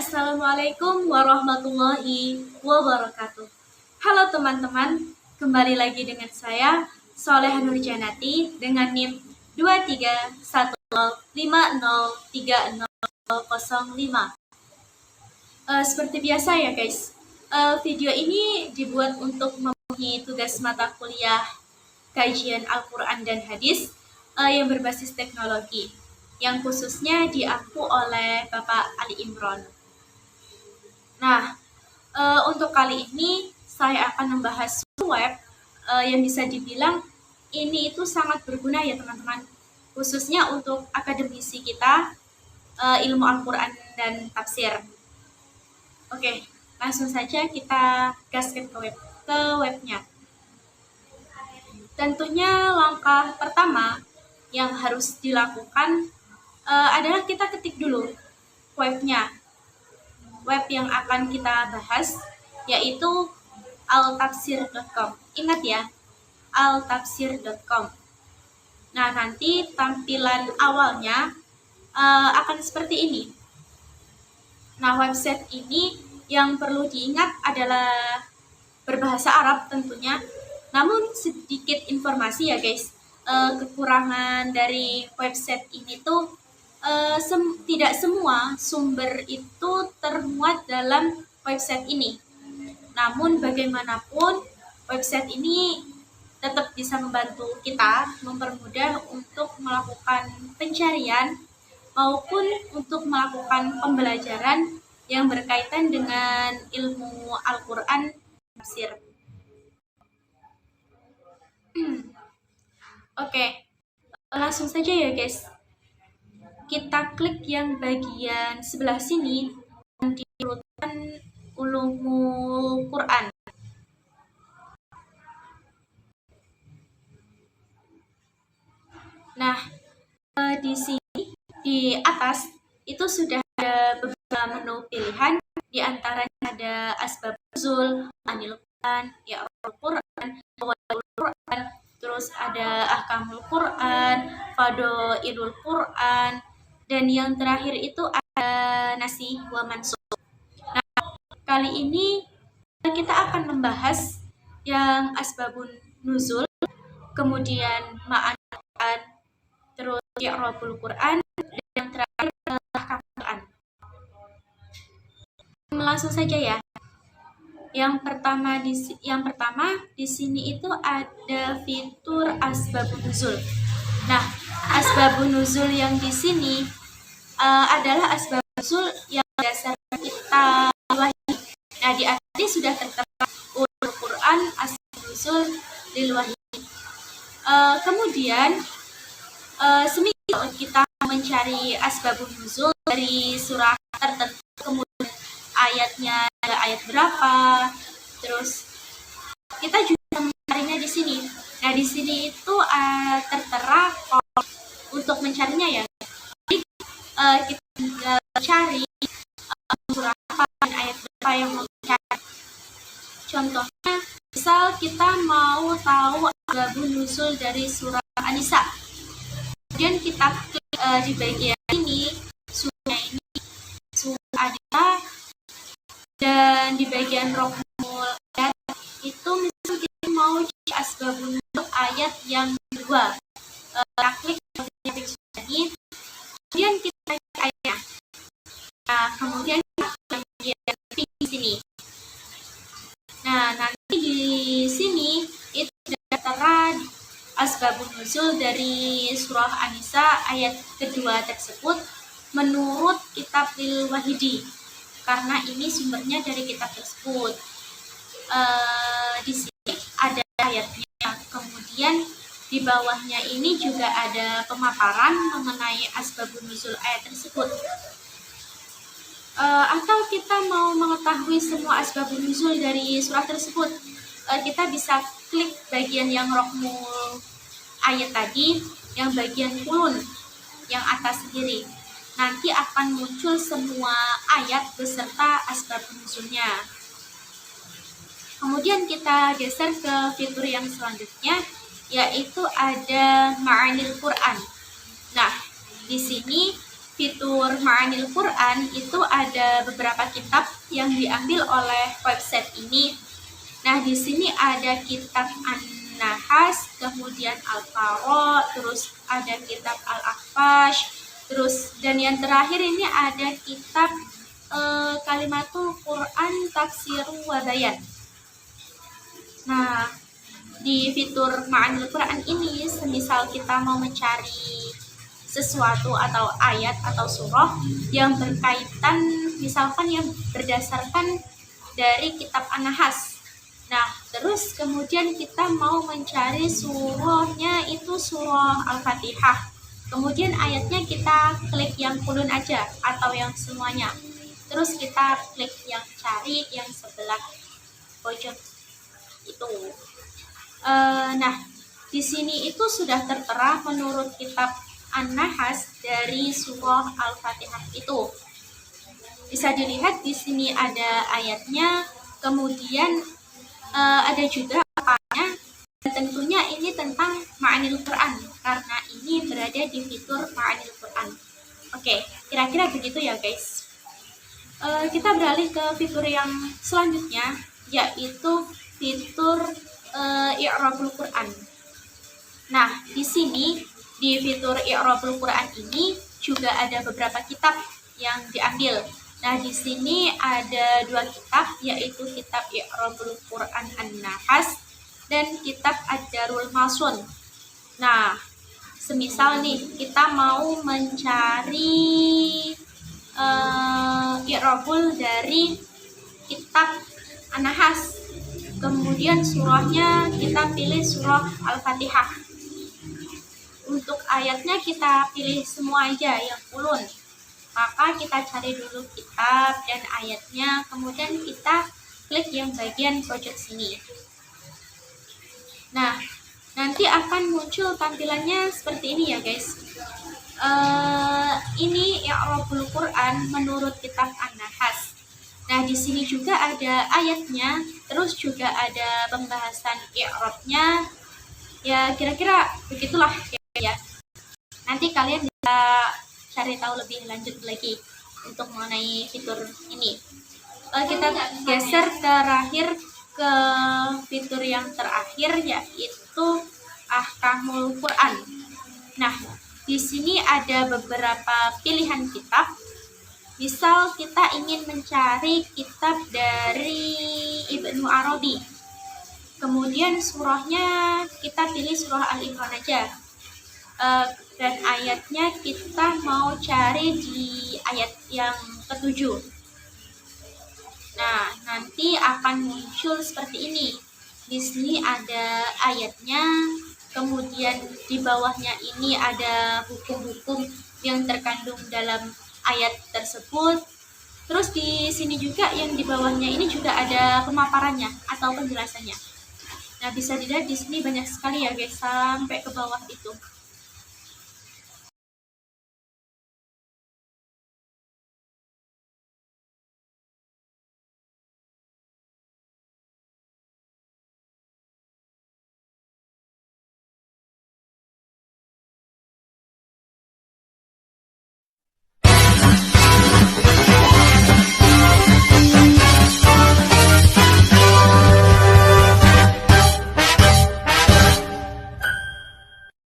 Assalamualaikum warahmatullahi wabarakatuh. Halo teman-teman, kembali lagi dengan saya Soleha Nurjanati dengan NIM 231050305. Seperti biasa ya guys, video ini dibuat untuk memenuhi tugas mata kuliah kajian Al-Quran dan Hadis yang berbasis teknologi, yang khususnya diampu oleh Bapak Ali Imron. Nah, untuk kali ini saya akan membahas web yang bisa dibilang ini itu sangat berguna ya teman-teman, khususnya untuk akademisi kita ilmu Al-Quran dan tafsir. Oke, langsung saja kita gaskan ke webnya. Tentunya langkah pertama yang harus dilakukan adalah kita ketik dulu webnya. Web yang akan kita bahas yaitu altafsir.com. Ingat ya, altafsir.com. Nah, nanti tampilan awalnya akan seperti ini. Nah, website ini yang perlu diingat adalah berbahasa Arab tentunya. Namun sedikit informasi ya guys, kekurangan dari website ini tuh tidak semua sumber itu termuat dalam website ini. Namun bagaimanapun website ini tetap bisa membantu kita mempermudah untuk melakukan pencarian maupun untuk melakukan pembelajaran yang berkaitan dengan ilmu Al-Quran tafsir. Oke, langsung saja ya guys. Kita klik yang bagian sebelah sini yang diurutkan ulumul Quran. Nah, di sini di atas itu sudah ada beberapa menu pilihan, di antaranya ada asbab nuzul, anil Quran, ya'rul Quran, awalul Quran, terus ada ahkamul Quran, fadhailul Quran, dan yang terakhir itu ada nasih wa mansukh. Nah, kali ini kita akan membahas yang asbabun nuzul, kemudian ma'an Quran, terus i'rabul Quran, dan yang terakhir ahkamul Quran. Langsung saja ya. Yang pertama di sini itu ada fitur asbabun nuzul. Nah, asbabun nuzul yang di sini adalah asbab nuzul yang berdasarkan kita wahyu. Nah, di atas sudah tertera ulumul Quran asbab nuzul lil wahyi. Kemudian semisal kita mencari asbabun nuzul dari surah tertentu, kemudian ayatnya ayat berapa, terus kita juga mencarinya di sini. Nah, di sini itu tertera untuk mencarinya ya. Jadi kita tinggal cari surah apa dan ayat berapa yang mau dicari. Contohnya, misal kita mau tahu asbabun nuzul dari surah An-Nisa. Kemudian kita klik di bagian ini, surah ini, surah An-Nisa, dan di bagian rohmul ayat itu misal kita mau cari asbabun nuzul ayat yang kedua. Kita klik ini, kemudian kita cari ayatnya. Nah, kemudian kita bagian di sini. Nah, nanti di sini itu tertera asbabun nuzul dari surah An-Nisa ayat kedua tersebut menurut kitab Lil Wahidi, karena ini sumbernya dari kitab tersebut. Di sini ada ayatnya, kemudian di bawahnya ini juga ada pemaparan mengenai asbabun nuzul ayat tersebut. Atau kita mau mengetahui semua asbabun nuzul dari surah tersebut, kita bisa klik bagian yang rohmul ayat tadi, yang bagian kulun yang atas sendiri. Nanti akan muncul semua ayat beserta asbabun nuzulnya. Kemudian kita geser ke fitur yang selanjutnya, yaitu ada ma'anil Quran. Nah, di sini fitur ma'anil Quran itu ada beberapa yang diambil oleh website ini. Nah, di sini ada kitab An-Nahas, kemudian Al-Faro, terus ada kitab Al-Ahfash, terus dan yang terakhir ini ada kitab Kalimatul Quran Tafsiru wa Bayan. Nah, di fitur Ma'anil Quran ini, semisal kita mau mencari sesuatu atau ayat atau surah yang berkaitan, misalkan yang berdasarkan dari kitab An-Nahas. Nah, terus kemudian kita mau mencari surahnya itu surah Al-Fatihah. Kemudian ayatnya kita klik yang kulun aja atau yang semuanya. Terus kita klik yang cari yang sebelah pojok itu. Nah, di sini itu sudah tertera menurut kitab An-Nahas dari surah Al-Fatihah itu. Bisa dilihat di sini ada ayatnya, kemudian ada juga apanya, dan tentunya ini tentang Ma'anil Quran karena ini berada di fitur Ma'anil Quran. Oke, kira-kira begitu ya guys. Kita beralih ke fitur yang selanjutnya, yaitu fitur I'rabul Quran. Nah, di sini di fitur I'rabul Quran ini juga ada beberapa kitab yang diambil. Nah, di sini ada 2 kitab, yaitu kitab I'rabul Quran An-Nahas dan kitab Ad-Darul Masun. Nah, semisal nih kita mau mencari I'rabul dari kitab An-Nahas, kemudian surahnya kita pilih surah Al-Fatihah. Untuk ayatnya kita pilih semua aja yang ulun. Maka kita cari dulu kitab dan ayatnya, kemudian kita klik yang bagian pojok sini. Nah, nanti akan muncul tampilannya seperti ini ya guys. Ini I'rabul Quran menurut kitab An-Nahas. Nah, di sini juga ada ayatnya, terus juga ada pembahasan i'rabnya. Ya, kira-kira begitulah ya. Nanti kalian bisa cari tahu lebih lanjut lagi untuk mengenai fitur ini. Kita geser terakhir ke fitur yang terakhir, yaitu Ahkamul Quran. Nah, di sini ada beberapa pilihan kitab. Misal kita ingin mencari kitab dari Ibnu Arabi, kemudian surahnya kita pilih surah Al-Imran aja, dan ayatnya kita mau cari di ayat yang ke-7. Nah, nanti akan muncul seperti ini. Di sini ada ayatnya, kemudian di bawahnya ini ada hukum-hukum yang terkandung dalam ayat tersebut. Terus di sini juga yang di bawahnya ini juga ada pemaparannya atau penjelasannya. Nah, bisa dilihat di sini banyak sekali ya guys, sampai ke bawah itu.